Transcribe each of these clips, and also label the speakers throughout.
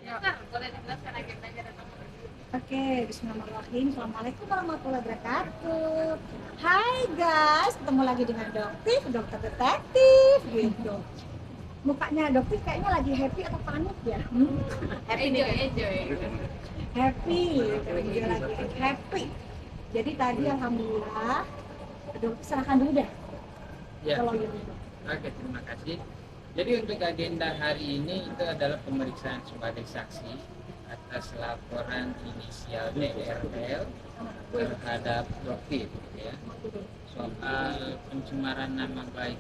Speaker 1: Dokter, boleh dijelaskan agendanya dan nomor?
Speaker 2: Oke, bismillahirrahmanirrahim. Assalamualaikum warahmatullahi wabarakatuh. Hai guys, ketemu lagi dengan dokter detektif gitu. Mukanya dokter kayaknya lagi happy atau panik ya? Happy nih kan?
Speaker 1: Enjoy.
Speaker 2: Happy, dia lagi happy. Jadi tadi alhamdulillah, dokter serahkan dulu deh.
Speaker 3: Ya,
Speaker 2: Kalau gitu.
Speaker 3: oke, terima kasih. Jadi untuk agenda hari ini itu adalah pemeriksaan sebagai saksi atas laporan inisial DRL terhadap Dokter ya, soal pencemaran nama baik.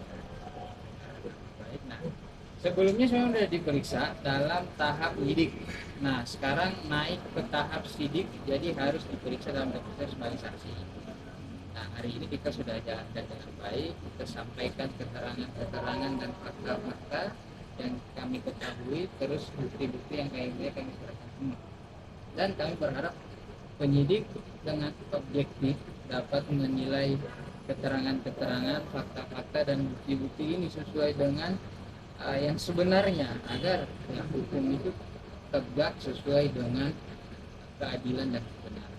Speaker 3: Nah, sebelumnya saya sudah diperiksa dalam tahap sidik. Nah, sekarang naik ke tahap sidik, jadi harus diperiksa dalam proses sebagai saksi. Nah, hari ini kita sudah jalan dengan baik, kita sampaikan keterangan dan fakta-fakta yang kami ketahui, terus bukti-bukti yang kami serahkan semua. Dan kami berharap penyidik dengan objektif dapat menilai keterangan-keterangan, fakta-fakta dan bukti-bukti ini sesuai dengan yang sebenarnya, agar hukum itu tegak sesuai dengan keadilan dan kebenaran.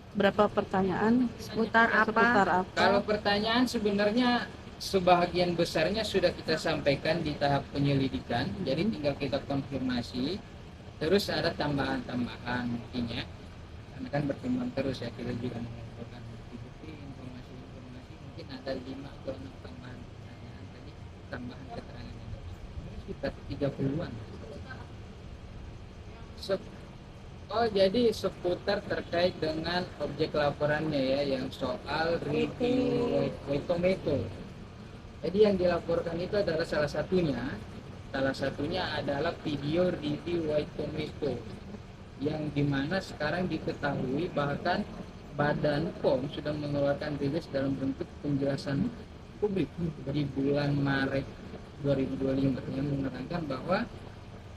Speaker 4: Berapa pertanyaan
Speaker 1: Seputar apa?
Speaker 3: Kalau pertanyaan sebenarnya sebagian besarnya sudah kita sampaikan di tahap penyelidikan, jadi tinggal kita konfirmasi. Terus ada tambahan-tambahan buktinya, karena kan berkembang terus ya, kita juga mengumpulkan bukti-bukti, informasi-informasi, mungkin ada 5 atau 6 tambahan pertanyaan tadi, tambahan keterangan yang sekitar 30-an. Jadi seputar terkait dengan objek laporannya ya, yang soal review Waitometo. Jadi yang dilaporkan itu adalah salah satunya adalah video review Waitometo, yang dimana sekarang diketahui bahkan Badan POM sudah mengeluarkan rilis dalam bentuk penjelasan publik di bulan Maret 2025 yang menerangkan bahwa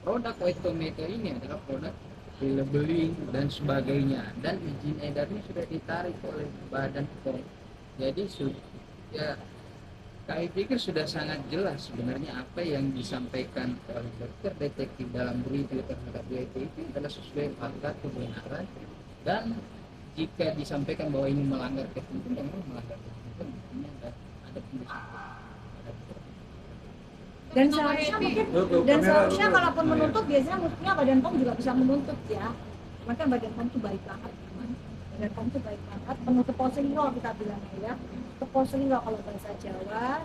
Speaker 3: produk Waitometo ini adalah produk labeling dan sebagainya, dan izin edarnya sudah ditarik oleh Badan POM. Jadi ya, kami pikir sudah sangat jelas sebenarnya apa yang disampaikan oleh dokter detektif dalam review terhadap WT itu adalah sesuai fakta kebenaran, dan jika disampaikan bahwa ini melanggar ketentuan, memang melanggar ketentuan, ada pemeriksaan.
Speaker 2: Dan seharusnya kalaupun menuntut, biasanya mestinya Badan POM juga bisa menuntut ya. Cuman kan Badan POM tuh baik banget, Badan POM tuh baik banget, penuh teposeliro kita bilang ya, teposeliro kalau bahasa Jawa.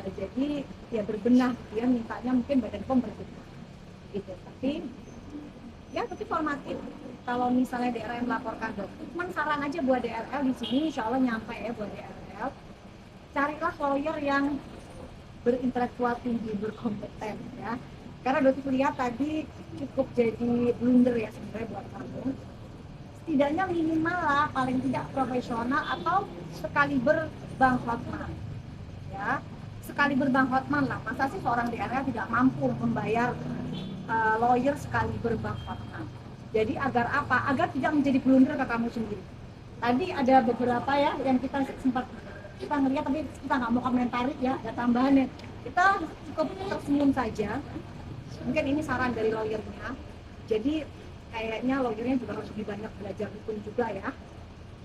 Speaker 2: Jadi ya berbenah, dia mintanya mungkin Badan POM berbenah gitu. Tapi formatif. Kalau misalnya DRL melaporkan dokter, cuman saran aja buat DRL di sini, insya Allah nyampe ya buat DRL. Carilah lawyer yang berintelektual tinggi, berkompeten ya. Karena dokter lihat tadi cukup jadi blunder ya sebenarnya buat kamu. Setidaknya minimal lah, paling tidak profesional atau sekaliber Bang Hotman ya. Sekaliber Bang Hotman lah. Masa sih seorang DRL tidak mampu membayar lawyer sekaliber Bang Hotman? Jadi agar apa? Agar tidak menjadi blunder ke kamu sendiri. Tadi ada beberapa ya yang kita sempat kita ngeliat, tapi kita nggak mau komentari ya, ada tambahannya. Kita cukup tersenyum saja. Mungkin ini saran dari lawyernya. Jadi kayaknya lawyernya juga harus lebih banyak belajar hukum juga ya.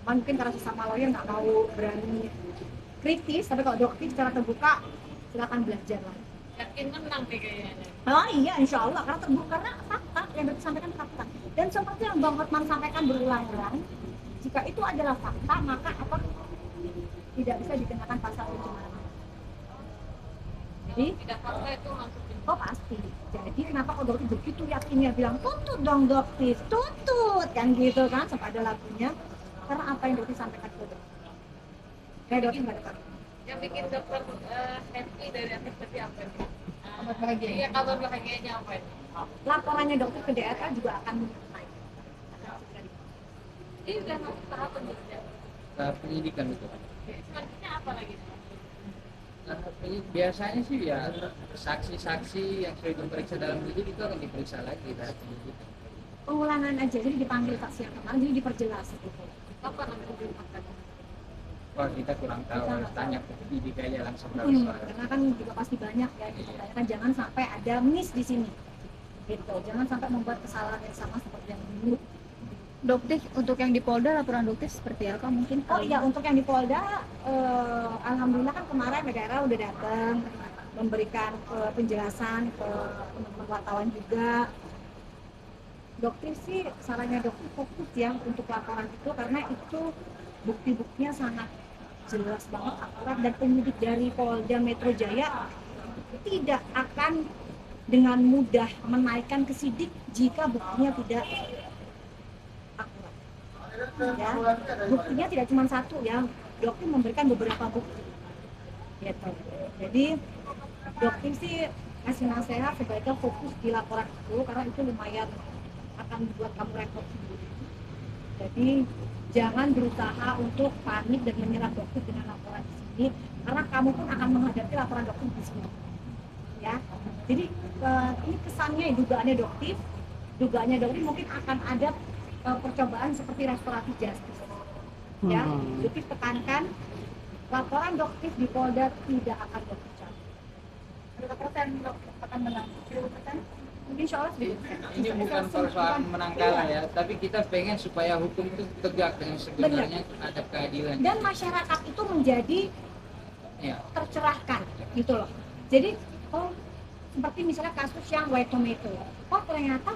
Speaker 2: Mungkin karena sesama lawyer nggak mau berani kritis, tapi kalau dokter secara terbuka silakan belajar lah.
Speaker 1: Yakin menang nih kayaknya.
Speaker 2: Oh iya, insya Allah, karena terbuka, karena fakta yang dokter sampaikan fakta. Dan seperti yang Bang Hotman sampaikan berulang-ulang, jika itu adalah fakta, maka apa tidak bisa dikenakan pasal pencemaran. Jadi
Speaker 1: Tidak fakta itu langsung
Speaker 2: oh pasti. Jadi kenapa kalau dokter begitu yakinnya bilang tuntut dong dokter, tuntut kan gitu kan, sampai ada lagunya. Karena apa yang dokter sampaikan ke dokter. Kayak dokter nggak ada.
Speaker 1: yang bikin dokter happy dari atas seperti apa nih?
Speaker 2: Kabar bahagia.
Speaker 1: Iya, kabar bahagianya apa ini?
Speaker 2: Laporannya dokter ke DRL juga akan naik.
Speaker 1: Ini udah masuk tahap penyidikan.
Speaker 3: Tahap penyidikan itu.
Speaker 1: Selanjutnya apa lagi?
Speaker 3: Biasanya sih ya saksi-saksi yang sudah diperiksa dalam penyidik itu akan diperiksa lagi dalam penyidikan.
Speaker 2: Pengulangan aja, jadi dipanggil saksi yang kemarin, jadi diperjelas gitu.
Speaker 1: Apa namanya dimakan?
Speaker 3: Wah, kita kurang tahu, harus tanya ke penyidik aja langsung.
Speaker 2: Karena kan juga pasti banyak ya, kita tanyakan jangan sampai ada miss di sini. gitu. Jangan sampai membuat kesalahan yang sama seperti yang dulu.
Speaker 5: Dokter, untuk yang di Polda laporan dokter seperti apa mungkin?
Speaker 2: Oh iya, untuk yang di Polda, alhamdulillah kan kemarin negara udah datang memberikan penjelasan ke teman-teman wartawan juga. Dokter sih, sarannya dokter fokus ya untuk laporan itu, karena itu bukti-buktinya sangat jelas banget, akurat, dan penyidik dari Polda Metro Jaya tidak akan dengan mudah menaikkan ke sidik jika buktinya tidak akurat. Ya, buktinya tidak cuma satu ya, dokter memberikan beberapa bukti. Gitu. Jadi dokter sih kasih nasihat sebaiknya fokus di laporan itu, karena itu lumayan akan membuat kamu repot sendiri. Jadi jangan berusaha untuk panik dan menyerah dokter dengan laporan di sini, karena kamu pun akan menghadapi laporan dokter di sini. Ya, jadi ini kesannya dugaannya dokter mungkin akan ada percobaan seperti restoratif justice. Ya, dokter tekankan laporan dokter di Polda tidak akan berbicara. Berapa persen dokter akan menang? 10%? Mungkin insya Allah sedikit.
Speaker 3: Ini bukan persoalan menang kalah ya, tapi kita pengen supaya hukum itu tegak dengan sebenarnya ada keadilan.
Speaker 2: Dan masyarakat itu menjadi
Speaker 3: Ya.
Speaker 2: tercerahkan gitu loh. Jadi seperti misalnya kasus yang white tomato, ternyata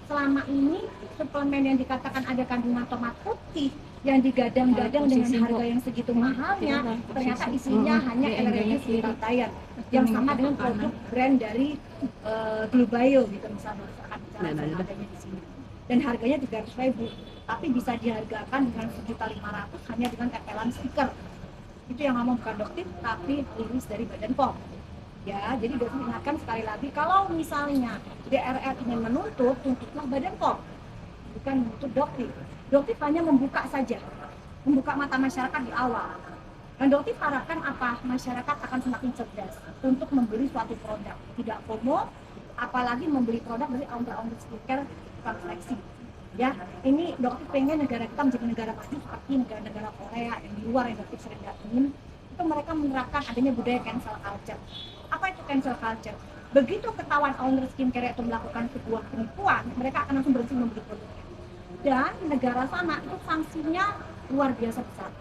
Speaker 2: selama ini suplemen yang dikatakan ada kandungan tomat putih yang digadang-gadang dengan harga yang segitu mahalnya, ternyata isinya hanya eleretis glutathione yang sama dengan produk brand dari Glubio gitu misalnya, adanya di sini, dan harganya 300.000, tapi bisa dihargakan dengan 1.500.000 hanya dengan tempelan stiker. Itu yang ngomong bukan dokter, tapi rilis dari Badan POM. Ya, jadi dokter ingatkan sekali lagi, kalau misalnya DRL ingin menuntut, tuntutlah Badan POM, bukan menuntut dokter. Dokter hanya membuka saja, membuka mata masyarakat di awal. Dan dokter harapkan apa? Masyarakat akan semakin cerdas untuk membeli suatu produk, tidak FOMO, apalagi membeli produk dari owner-owner skincare bukan seleksi. Ya, ini dokter pengen negara kita menjadi negara maju seperti negara-negara Korea yang di luar yang dokter sering datengin. Itu mereka menerapkan adanya budaya cancel culture. Apa itu cancel culture? Begitu ketahuan owner skincare itu melakukan sebuah penipuan, mereka akan langsung berhenti membeli produknya. Dan negara sana itu sanksinya luar biasa besar.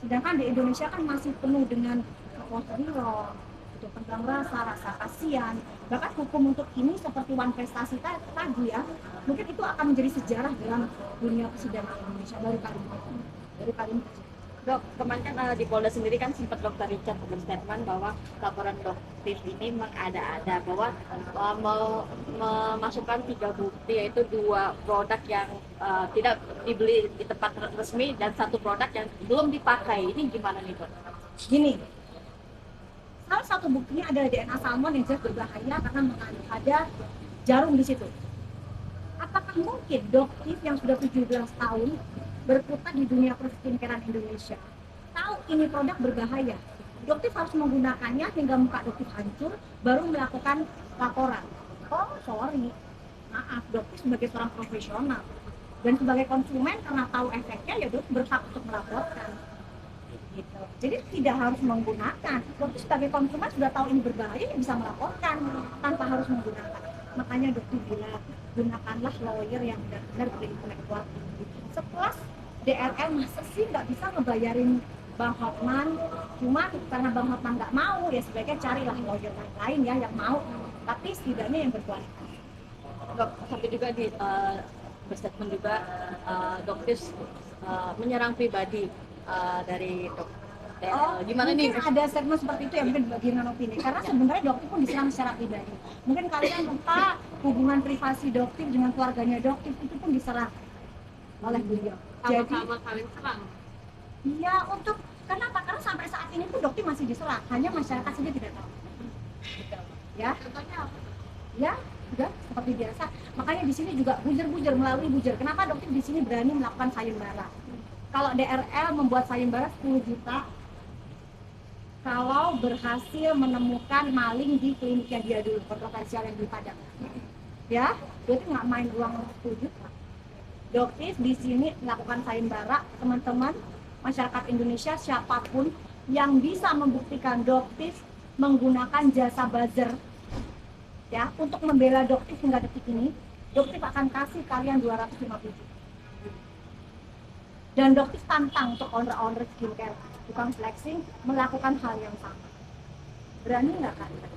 Speaker 2: Sedangkan di Indonesia kan masih penuh dengan kekhawatiran, itu tentang rasa kasihan. Bahkan hukum untuk ini seperti One Prestasi tadi ya, mungkin itu akan menjadi sejarah dalam dunia persidangan Indonesia dari kali ini.
Speaker 5: Dok, kemarin kan di Polda sendiri kan sempat Dr. Richard berstatement bahwa laporan dokter ini mengada-ada, bahwa memasukkan 3 bukti, yaitu 2 produk yang tidak dibeli di tempat resmi dan 1 produk yang belum dipakai. Ini gimana nih, Dok?
Speaker 2: Gini, salah satu buktinya adalah DNA salmon yang jelas berbahaya karena mengandung ada jarum di situ. Apakah mungkin dokter yang sudah 17 tahun berkutat di dunia perskincarean Indonesia tahu ini produk berbahaya? Dokter harus menggunakannya hingga muka dokter hancur baru melakukan laporan. Oh sorry, maaf, dokter sebagai seorang profesional dan sebagai konsumen karena tahu efeknya ya dokter berhak untuk melaporkan. Gitu. Jadi tidak harus menggunakan. Dokter sebagai konsumen sudah tahu ini berbahaya ya bisa melaporkan tanpa harus menggunakan. Makanya dokter bilang gunakanlah lawyer yang benar-benar berintelektual. Setelah DRL masa sih nggak bisa ngebayarin Bang Hotman, cuma karena Bang Hotman nggak mau ya sebaiknya carilah lawyer lain ya yang mau, tapi setidaknya yang berkualitas.
Speaker 5: Dok, sampai juga di berstatement juga dokter menyerang pribadi dari dokter. Gimana nih?
Speaker 2: Mungkin ada statement seperti itu yang mungkin bagian opini, karena sebenarnya dokter pun diserang secara pribadi. Mungkin kalian lupa hubungan privasi dokter dengan keluarganya dokter itu pun diserang oleh beliau. Jadi
Speaker 1: saling serang.
Speaker 2: iya, untuk kenapa? Karena sampai saat ini pun dokter masih diserang, hanya masyarakat saja tidak tahu. Ya,
Speaker 1: Contohnya apa?
Speaker 2: ya, sudah seperti biasa. Makanya di sini juga buzzer melalui buzzer. Kenapa dokter di sini berani melakukan sayembara? Kalau DRL membuat sayembara 10 juta, kalau berhasil menemukan maling di kliniknya dia dulu, kontroversial yang di Padang. Ya, berarti nggak main uang 10 juta. Dokter di sini melakukan sayembara, teman-teman masyarakat Indonesia siapapun yang bisa membuktikan dokter menggunakan jasa buzzer ya, untuk membela Doktif hingga detik ini, Doktif akan kasih kalian 250 juta. Dan Doktif tantang untuk owner-owner skincare, tukang flexing, melakukan hal yang sama. Berani nggak kalian?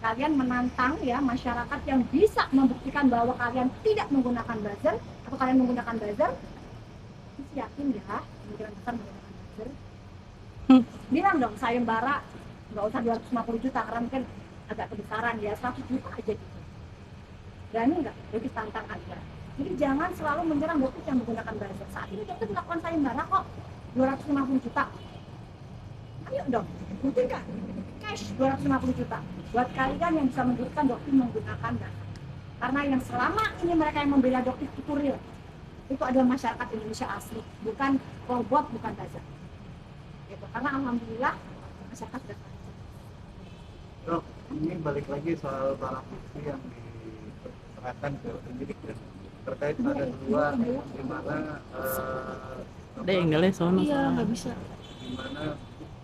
Speaker 2: Kalian menantang ya masyarakat yang bisa membuktikan bahwa kalian tidak menggunakan buzzer atau kalian menggunakan buzzer? Masih yakin ya kemungkinan besar menggunakan buzzer? Bilang dong sayembara nggak usah 250 juta karena mungkin agak kebesaran ya, 100 juta aja gitu. Berani nggak? Jadi tantang aja. Jadi jangan selalu menyerang Doktif yang menggunakan buzzer. Saat ini Doktif melakukan sayembara kok 250 juta. Ayo dong, mungkin nggak? Cash 250 juta buat kalian yang bisa menunjukkan Doktif menggunakan buzzer. Karena yang selama ini mereka yang membela Doktif itu real. Itu adalah masyarakat Indonesia asli, bukan robot, bukan buzzer. Gitu. Karena alhamdulillah masyarakat sudah tahu.
Speaker 6: Dok, ini balik lagi soal barang bukti yang diserahkan ke penyidik terkait ada dua di mana
Speaker 4: Ada yang ngelih sono.
Speaker 2: Iya, nggak bisa.
Speaker 6: di mana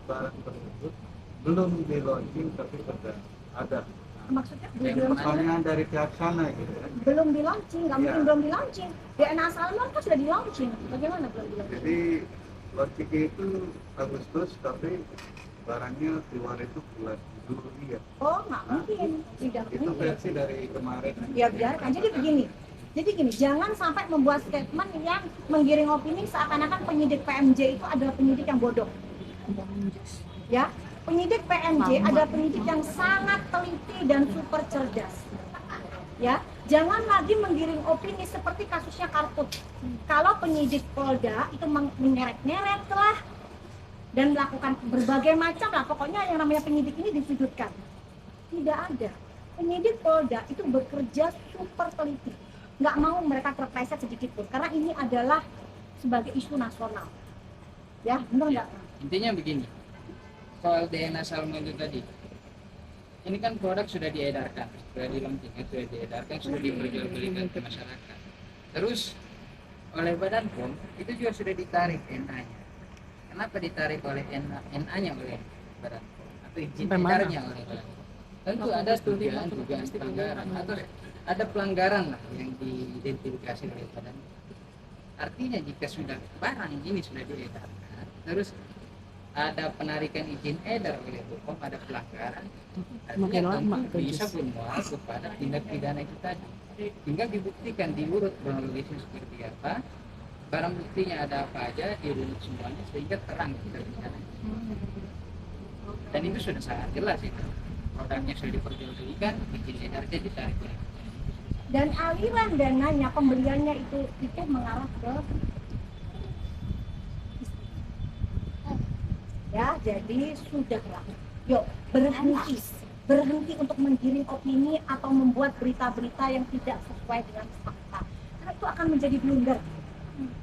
Speaker 6: barang tersebut belum di launching tapi sudah ada.
Speaker 2: Maksudnya
Speaker 3: Yang
Speaker 6: Pertanyaan dari pihak sana gitu kan.
Speaker 2: belum di launching, nggak mungkin
Speaker 6: Iya.
Speaker 2: belum di launching. DNA Salmon kan sudah di launching. Bagaimana belum di launching?
Speaker 6: Jadi launchingnya itu Agustus tapi barangnya keluar itu bulan Juli ya.
Speaker 2: Oh, nggak mungkin, tidak
Speaker 6: Itu
Speaker 2: mungkin.
Speaker 6: versi dari kemarin.
Speaker 2: Ya biarkan. Jadi gini, jangan sampai membuat statement yang menggiring opini seakan-akan penyidik PMJ itu adalah penyidik yang bodoh. Ya, penyidik PMJ adalah penyidik yang sangat teliti dan super cerdas. Ya, jangan lagi menggiring opini seperti kasusnya Kartut. Kalau penyidik Polda itu menyeret-nyeret lah dan melakukan berbagai macam lah, pokoknya yang namanya penyidik ini disudutkan. Tidak ada. Penyidik Polda itu bekerja super teliti. Nggak mau mereka terpleset sedikit pun, karena ini adalah sebagai isu nasional. Ya, benar nggak?
Speaker 3: Intinya begini, soal DNA salmon itu tadi, ini kan produk sudah diedarkan, sudah dilaunching, sudah diedarkan, sudah diperjualbelikan ke masyarakat. Terus oleh Badan POM itu juga sudah ditarik NA-nya. Kenapa ditarik oleh NA-nya oleh Badan POM atau izin
Speaker 4: Sampai mana?
Speaker 3: edarnya oleh Badan POM? Tentu ada dugaan pelanggaran atau ada pelanggaran lah yang diidentifikasi oleh Badan POM. Artinya jika sudah barang ini sudah diedarkan, terus ada penarikan izin edar oleh BPOM, ada pelanggaran,
Speaker 4: Makin
Speaker 3: artinya
Speaker 4: lama
Speaker 3: tentu bisa
Speaker 4: terus.
Speaker 3: bermuara kepada tindak pidana itu tadi. Tinggal dibuktikan diurut kronologisnya seperti apa, barang buktinya ada apa aja, dirunut semuanya sehingga terang tindak pidana. Dan itu sudah sangat jelas itu. Produknya sudah diperjualbelikan, izin edarnya ditarik.
Speaker 2: Dan aliran dananya, pembeliannya itu mengarah ke ya, jadi sudahlah. Yuk, berhenti untuk menggiring opini atau membuat berita-berita yang tidak sesuai dengan fakta. Karena itu akan menjadi blunder.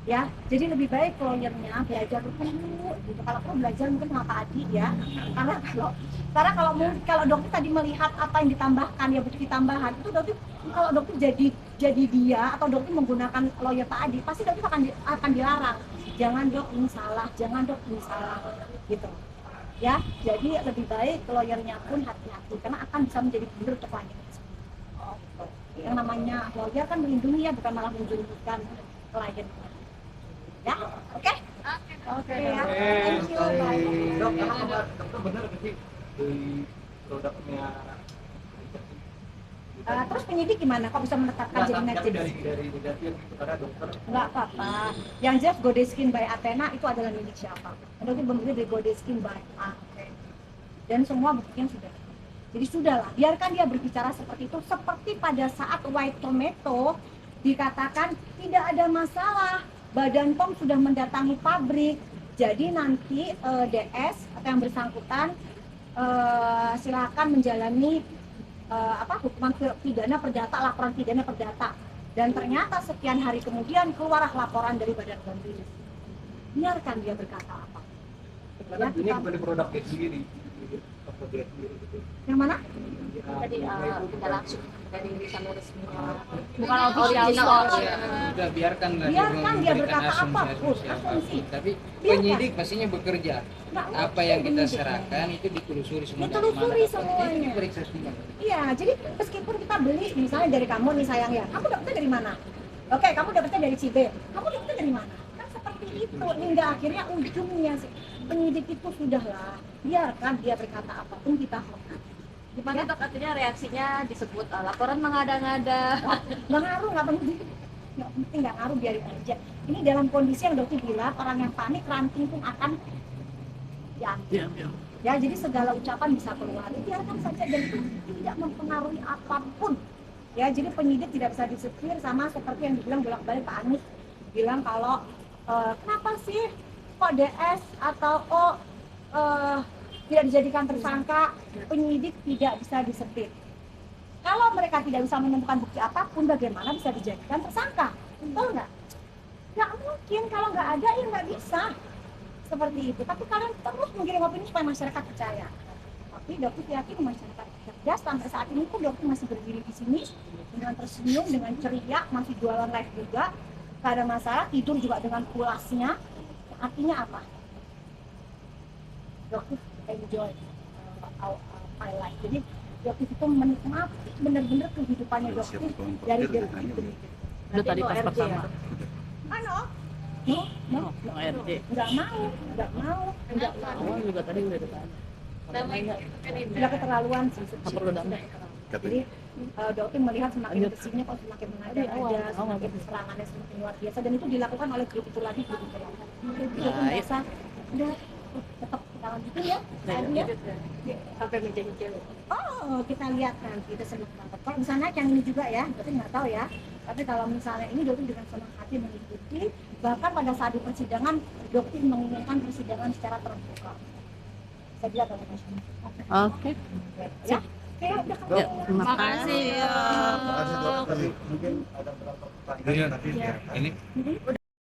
Speaker 2: Ya, jadi lebih baik lawyernya belajar dulu gitu. Kalau perlu belajar mungkin sama Pak Adi ya. Karena kalau dokter tadi melihat apa yang ditambahkan ya butuh ditambahan, itu dokter kalau dokter jadi dia atau dokter menggunakan lawyer Pak Adi, pasti dokter akan dilarang. Jangan dok ini salah, jangan dok ini salah gitu. Ya, jadi lebih baik lawyernya pun hati-hati karena akan bisa menjadi blunder untuk klien. Yang namanya lawyer kan melindungi ya, bukan malah menjulurkan klien. Ya, oke? Oke ya. Thank you. Bye.
Speaker 6: Dok, dokter benar nggak sih di produknya?
Speaker 2: Terus penyidik gimana? Kok bisa menetapkan jadi
Speaker 6: Tapi
Speaker 2: najis?
Speaker 6: dari negatif itu karena dokter
Speaker 2: Enggak apa-apa. Yang jelas Godeskin by Athena itu adalah milik siapa? Berarti berbeda dari Godeskin by Athena. Dan semua buktinya sudah. Jadi sudahlah, biarkan dia berbicara seperti itu. Seperti pada saat White Tomato dikatakan tidak ada masalah. Badan POM sudah mendatangi pabrik. Jadi nanti DS atau yang bersangkutan silakan menjalani hukuman pidana perdata, laporan pidana perdata. Dan ternyata sekian hari kemudian keluarlah laporan dari Badan POM. Biarkan dia berkata apa.
Speaker 6: karena ini kepada produknya sendiri. atau dia sendiri?
Speaker 2: Yang mana?
Speaker 5: Tadi tidak langsung dari jalur resminya,
Speaker 2: Bukan
Speaker 5: original.
Speaker 3: Ya, udah biarkanlah
Speaker 2: Biarkan dia
Speaker 3: memberikan
Speaker 2: berkata apapun,
Speaker 3: asumsi.
Speaker 2: asumsi.
Speaker 3: Tapi
Speaker 2: Biarkan.
Speaker 3: penyidik pastinya bekerja.
Speaker 2: Nggak
Speaker 3: Apa yang
Speaker 2: mungkin
Speaker 3: kita
Speaker 2: penyidik.
Speaker 3: serahkan itu ditelusuri semua.
Speaker 2: Ditelusuri
Speaker 3: dari mana
Speaker 2: semuanya.
Speaker 3: dapatnya, itu diperiksa semua.
Speaker 2: Iya, jadi meskipun kita beli misalnya dari kamu nih sayang ya, kamu dapetnya dari mana? Oke, kamu dapetnya dari si B, kamu dapetnya dari mana? Kan seperti itu, hingga akhirnya ujungnya sih penyidik itu sudahlah, biarkan dia berkata apapun kita hormati.
Speaker 5: Gimana dok, artinya reaksinya disebut laporan mengada-ngada.
Speaker 2: Nggak ngaruh, nggak penting, nggak penting, nggak ngaruh, biarin aja. Ini dalam kondisi yang dokter bilang orang yang panik ranting pun akan diambil.
Speaker 4: Iya, iya.
Speaker 2: Ya, jadi segala ucapan bisa keluar, biarkan saja dan itu tidak mempengaruhi apapun. Ya, jadi penyidik tidak bisa disetir sama seperti yang dibilang bolak-balik Pak Anies bilang kalau kenapa sih kok DS atau kok tidak dijadikan tersangka, penyidik tidak bisa disetir. Kalau mereka tidak bisa menemukan bukti apapun, bagaimana bisa dijadikan tersangka? Betul nggak? Nggak mungkin, kalau nggak ada ya nggak bisa. Seperti itu, tapi kalian terus mengirim opini supaya masyarakat percaya. Tapi dokter yakin masyarakat cerdas, sampai saat ini pun dokter masih berdiri di sini dengan tersenyum, dengan ceria, masih jualan live juga, nggak ada masalah, tidur juga dengan pulasnya. Artinya apa? Dokter enjoy my life. Jadi dokter itu menikmati benar-benar kehidupannya dokter dari detik ke detik.
Speaker 4: Itu tadi pas
Speaker 5: RJ
Speaker 4: pertama.
Speaker 5: ya?
Speaker 2: No,
Speaker 4: Oh, yang RJ.
Speaker 2: nggak mau.
Speaker 4: Awal juga tadi udah ditanya.
Speaker 1: Namanya kan ini.
Speaker 2: Udah keterlaluan sih.
Speaker 4: Nggak perlu damai.
Speaker 2: Jadi dokter melihat semakin kesini kok semakin mengada-ada,
Speaker 4: Awal.
Speaker 2: semakin serangannya semakin luar biasa, dan itu dilakukan oleh grup itu lagi, grup itu lagi. Jadi dokter
Speaker 4: Baik.
Speaker 2: merasa udah tetap kita lanjutin ya. Tadi ya.
Speaker 5: Sampai meja hijau.
Speaker 2: Oh, kita lihat nanti itu senang banget. Kalau bisa naik yang ini juga ya, dokter nggak tahu ya. Tapi kalau misalnya ini dokter dengan senang hati mengikuti, bahkan pada saat di persidangan dokter menginginkan persidangan secara terbuka. Saya lihat oleh masyarakat.
Speaker 4: Oke.
Speaker 2: Ya. Oke, udah kamu.
Speaker 4: Ya, terima kasih.
Speaker 6: Terima kasih dok. Tapi mungkin ada beberapa pertanyaan tadi
Speaker 2: Iya.
Speaker 6: ya.
Speaker 3: Ini